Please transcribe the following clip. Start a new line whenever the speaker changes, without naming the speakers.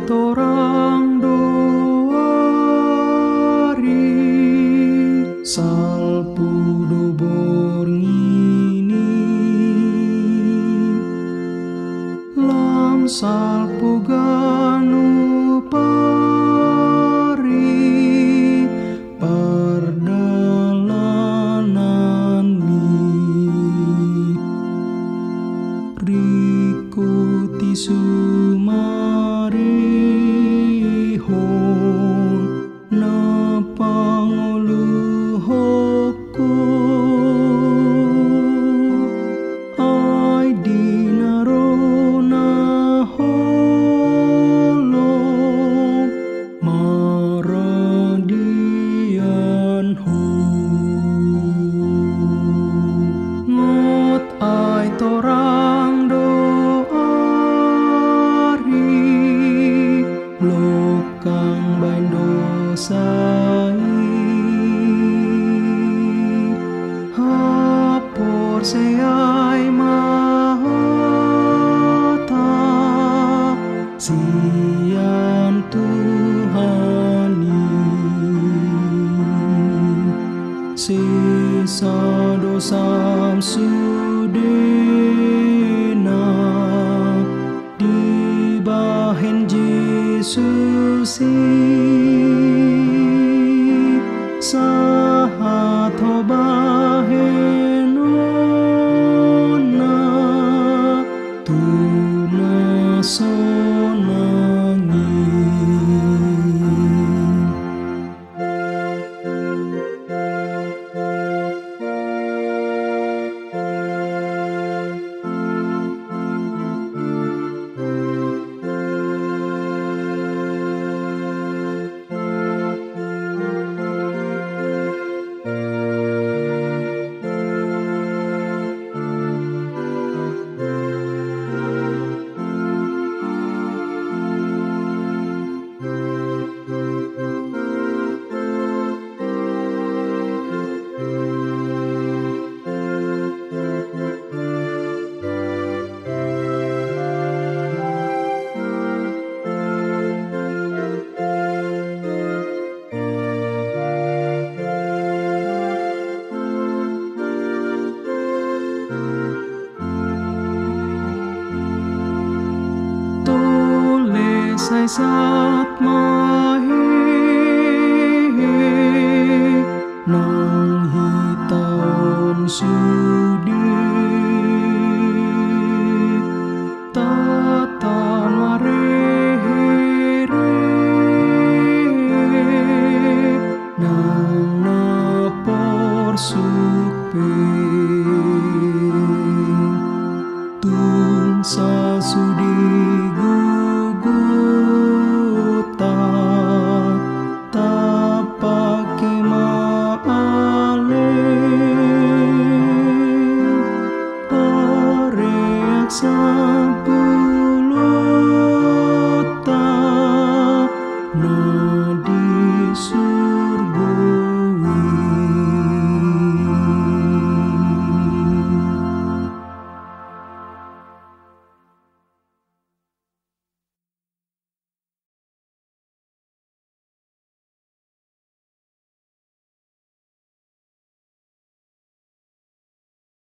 torang doari salpu do borngini lam salpu ganu pari pardalanan mi rikuti sumarihon na panguluhoko ay dinarona holong maradian ho ngot ay torang doari lokang bain dosai hapor seai mahata sian Tuhani sisa dosam sudena dibahen Yesus saha tobahen ona tuna sonangi sai sát mahe nang hitaon sudi tatan marehere nang napor supe tung sa sudi